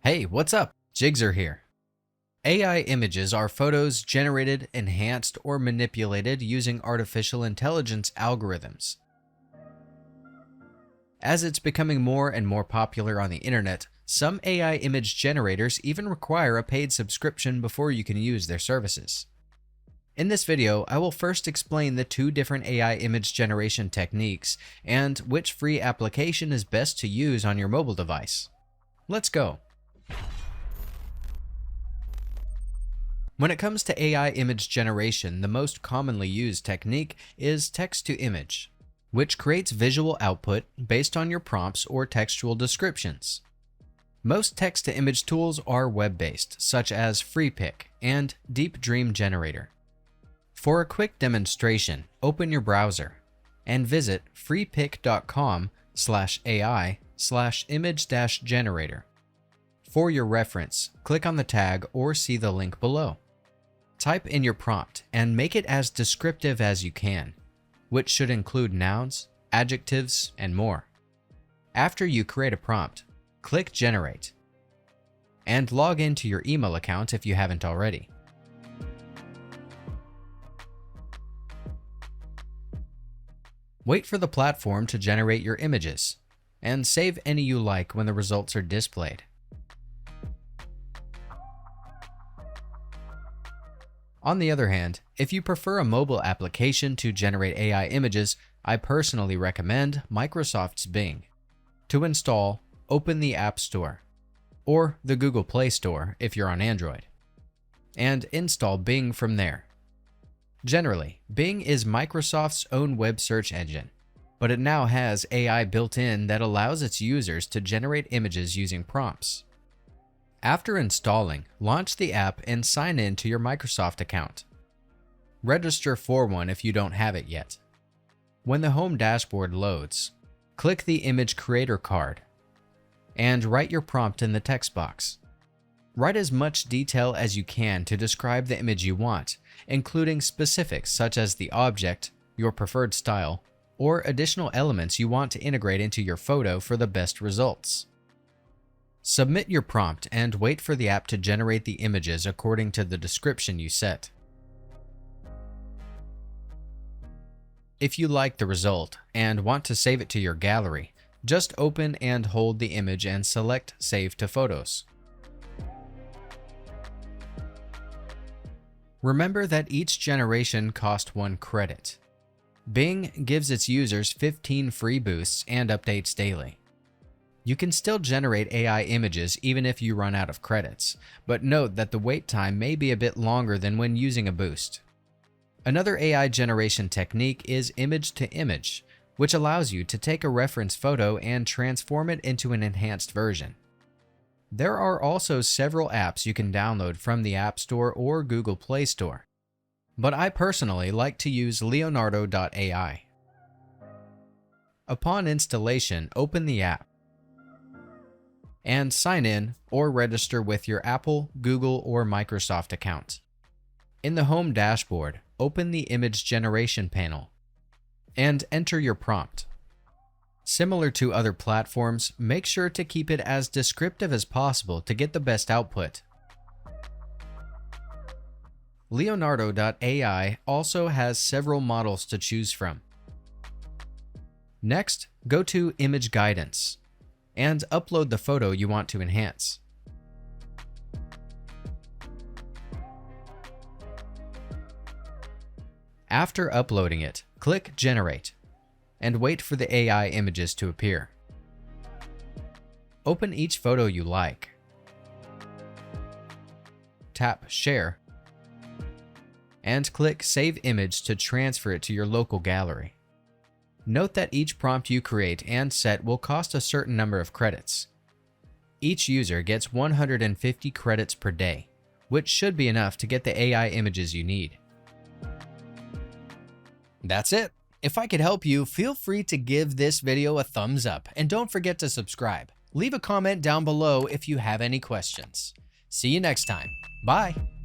Hey, what's up? Jigxor here. AI images are photos generated, enhanced, or manipulated using artificial intelligence algorithms. As it's becoming more and more popular on the internet, some AI image generators even require a paid subscription before you can use their services. In this video, I will first explain the two different AI image generation techniques and which free application is best to use on your mobile device. Let's go. When it comes to AI image generation, the most commonly used technique is text-to-image, which creates visual output based on your prompts or textual descriptions. Most text-to-image tools are web-based, such as Freepik and Deep Dream Generator. For a quick demonstration, open your browser and visit freepik.com/AI/image-generator. For your reference, click on the tag or see the link below. Type in your prompt and make it as descriptive as you can, which should include nouns, adjectives, and more. After you create a prompt, click Generate and log into your email account if you haven't already. Wait for the platform to generate your images and save any you like when the results are displayed. On the other hand, if you prefer a mobile application to generate AI images, I personally recommend Microsoft's Bing. To install, open the App Store, or the Google Play Store if you're on Android, and install Bing from there. Generally, Bing is Microsoft's own web search engine, but it now has AI built in that allows its users to generate images using prompts. After installing, launch the app and sign in to your Microsoft account. Register for one if you don't have it yet. When the home dashboard loads, click the image creator card and write your prompt in the text box. Write as much detail as you can to describe the image you want, including specifics such as the object, your preferred style, or additional elements you want to integrate into your photo for the best results. Submit your prompt and wait for the app to generate the images according to the description you set. If you like the result and want to save it to your gallery, just open and hold the image and select Save to Photos. Remember that each generation costs 1 credit. Bing gives its users 15 free boosts and updates daily. You can still generate AI images even if you run out of credits, but note that the wait time may be a bit longer than when using a boost. Another AI generation technique is image-to-image, which allows you to take a reference photo and transform it into an enhanced version. There are also several apps you can download from the App Store or Google Play Store, but I personally like to use Leonardo.ai. Upon installation, open the app and sign in or register with your Apple, Google, or Microsoft account. In the home dashboard, open the image generation panel and enter your prompt. Similar to other platforms, make sure to keep it as descriptive as possible to get the best output. Leonardo.ai also has several models to choose from. Next, go to Image Guidance and upload the photo you want to enhance. After uploading it, click Generate and wait for the AI images to appear. Open each photo you like. Tap Share and click Save Image to transfer it to your local gallery. Note that each prompt you create and set will cost a certain number of credits. Each user gets 150 credits per day, which should be enough to get the AI images you need. That's it. If I could help you, feel free to give this video a thumbs up and don't forget to subscribe. Leave a comment down below if you have any questions. See you next time. Bye.